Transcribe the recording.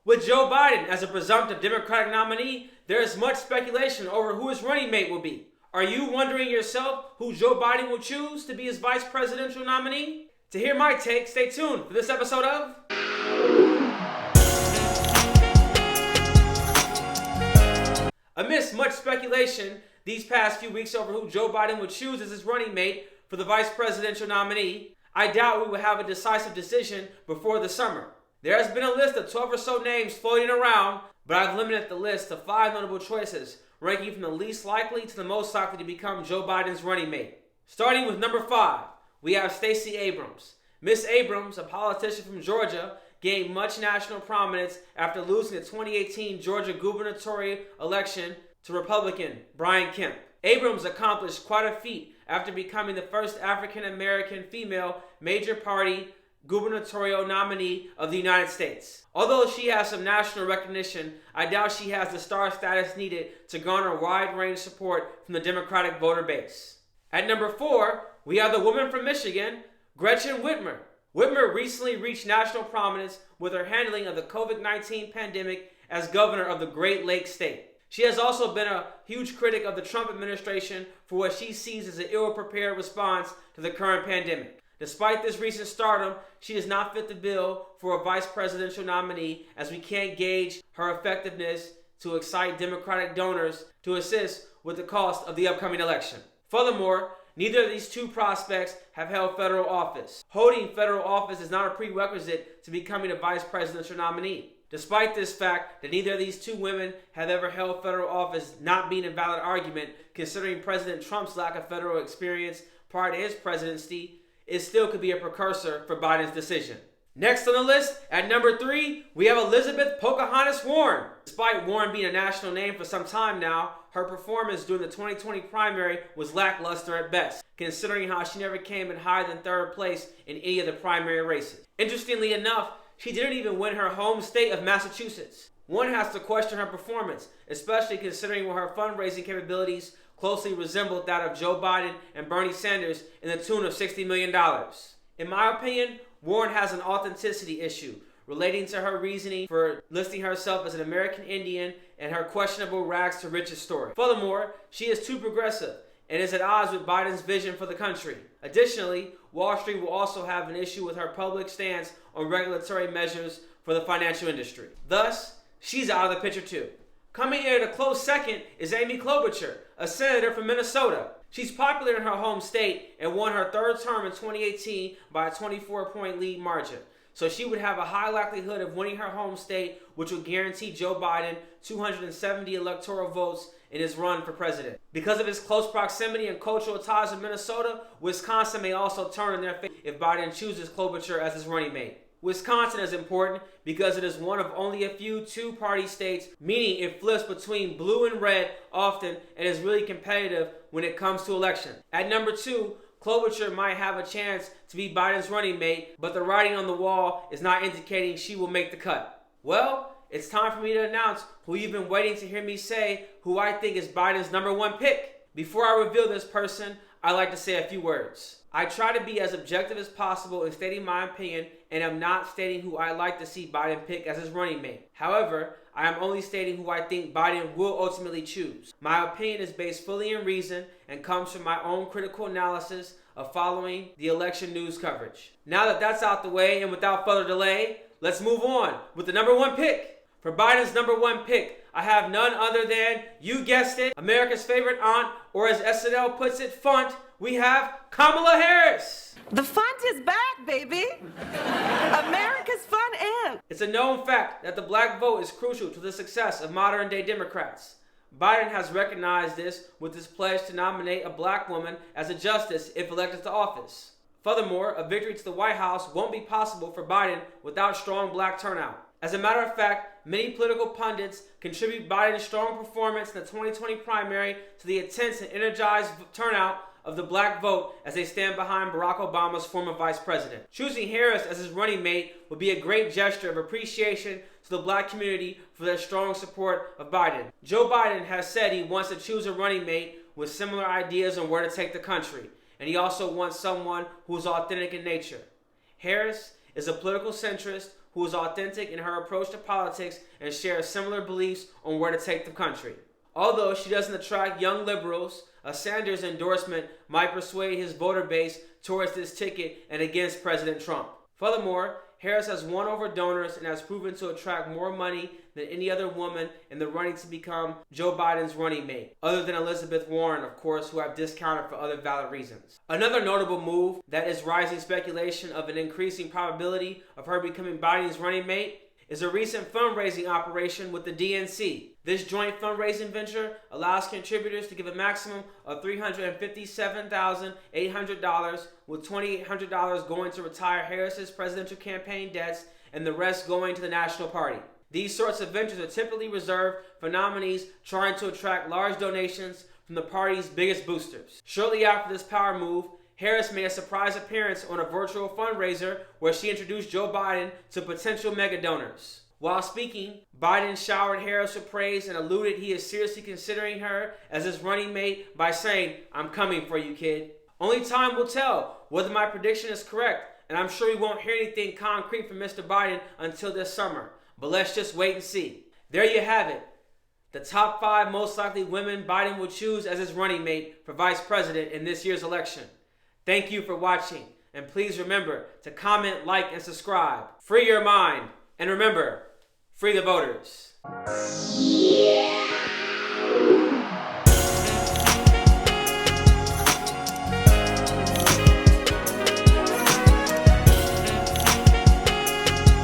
With Joe Biden as a presumptive Democratic nominee, there is much speculation over who his running mate will be. Are you wondering yourself who Joe Biden will choose to be his vice presidential nominee? To hear my take, stay tuned for this episode of Amidst much speculation these past few weeks over who Joe Biden would choose as his running mate for the vice presidential nominee, I doubt we will have a decisive decision before the summer. There has been a list of 12 or so names floating around, but I've limited the list to 5 notable choices, ranking from the least likely to the most likely to become Joe Biden's running mate. Starting with number 5, we have Stacey Abrams. Miss Abrams, a politician from Georgia, gained much national prominence after losing the 2018 Georgia gubernatorial election to Republican Brian Kemp. Abrams accomplished quite a feat after becoming the first African-American female major party gubernatorial nominee of the United States. Although she has some national recognition, I doubt she has the star status needed to garner wide-range support from the Democratic voter base. At number 4, we have the woman from Michigan, Gretchen Whitmer. Whitmer recently reached national prominence with her handling of the COVID-19 pandemic as governor of the Great Lakes state. She has also been a huge critic of the Trump administration for what she sees as an ill-prepared response to the current pandemic. Despite this recent stardom, she does not fit the bill for a vice presidential nominee, as we can't gauge her effectiveness to excite Democratic donors to assist with the cost of the upcoming election. Furthermore, neither of these two prospects have held federal office. Holding federal office is not a prerequisite to becoming a vice presidential nominee. Despite this fact that neither of these two women have ever held federal office not being a valid argument, considering President Trump's lack of federal experience prior to his presidency, it still could be a precursor for Biden's decision. Next on the list, at number 3, we have Elizabeth Pocahontas Warren. Despite Warren being a national name for some time now, her performance during the 2020 primary was lackluster at best, considering how she never came in higher than 3rd place in any of the primary races. Interestingly enough, she didn't even win her home state of Massachusetts. One has to question her performance, especially considering her fundraising capabilities closely resembled that of Joe Biden and Bernie Sanders in the tune of $60 million. In my opinion, Warren has an authenticity issue relating to her reasoning for listing herself as an American Indian and her questionable rags to riches story. Furthermore, she is too progressive and is at odds with Biden's vision for the country. Additionally, Wall Street will also have an issue with her public stance on regulatory measures for the financial industry. Thus, she's out of the picture too. Coming in at a close second is Amy Klobuchar, a senator from Minnesota. She's popular in her home state and won her 3rd term in 2018 by a 24-point lead margin. So she would have a high likelihood of winning her home state, which would guarantee Joe Biden 270 electoral votes in his run for president. Because of his close proximity and cultural ties with Minnesota, Wisconsin may also turn in their favor if Biden chooses Klobuchar as his running mate. Wisconsin is important because it is one of only a few two-party states, meaning it flips between blue and red often and is really competitive when it comes to elections. At number 2, Klobuchar might have a chance to be Biden's running mate, but the writing on the wall is not indicating she will make the cut. Well, it's time for me to announce who you've been waiting to hear me say who I think is Biden's number 1 pick. Before I reveal this person, I'd like to say a few words. I try to be as objective as possible in stating my opinion and am not stating who I'd like to see Biden pick as his running mate. However, I am only stating who I think Biden will ultimately choose. My opinion is based fully in reason and comes from my own critical analysis of following the election news coverage. Now that that's out the way and without further delay, let's move on with the number 1 pick. For Biden's number 1 pick, I have none other than, you guessed it, America's favorite aunt, or as SNL puts it, Funt, we have Kamala Harris. The font is back, baby. America's fun aunt. It's a known fact that the black vote is crucial to the success of modern-day Democrats. Biden has recognized this with his pledge to nominate a black woman as a justice if elected to office. Furthermore, a victory to the White House won't be possible for Biden without strong black turnout. As a matter of fact, many political pundits contribute Biden's strong performance in the 2020 primary to the intense and energized turnout of the black vote as they stand behind Barack Obama's former vice president. Choosing Harris as his running mate would be a great gesture of appreciation to the black community for their strong support of Biden. Joe Biden has said he wants to choose a running mate with similar ideas on where to take the country, and he also wants someone who is authentic in nature. Harris is a political centrist who is authentic in her approach to politics and shares similar beliefs on where to take the country. Although she doesn't attract young liberals, a Sanders endorsement might persuade his voter base towards this ticket and against President Trump. Furthermore, Harris has won over donors and has proven to attract more money than any other woman in the running to become Joe Biden's running mate, other than Elizabeth Warren, of course, who I've discounted for other valid reasons. Another notable move that is rising speculation of an increasing probability of her becoming Biden's running mate is a recent fundraising operation with the DNC. This joint fundraising venture allows contributors to give a maximum of $357,800, with $2,800 going to retire Harris's presidential campaign debts and the rest going to the national party. These sorts of ventures are typically reserved for nominees trying to attract large donations from the party's biggest boosters. Shortly after this power move, Harris made a surprise appearance on a virtual fundraiser where she introduced Joe Biden to potential mega donors. While speaking, Biden showered Harris with praise and alluded he is seriously considering her as his running mate by saying, "I'm coming for you, kid." Only time will tell whether my prediction is correct, and I'm sure we won't hear anything concrete from Mr. Biden until this summer. But let's just wait and see. There you have it. The top 5 most likely women Biden will choose as his running mate for vice president in this year's election. Thank you for watching, and please remember to comment, like, and subscribe. Free your mind, and remember, free the voters.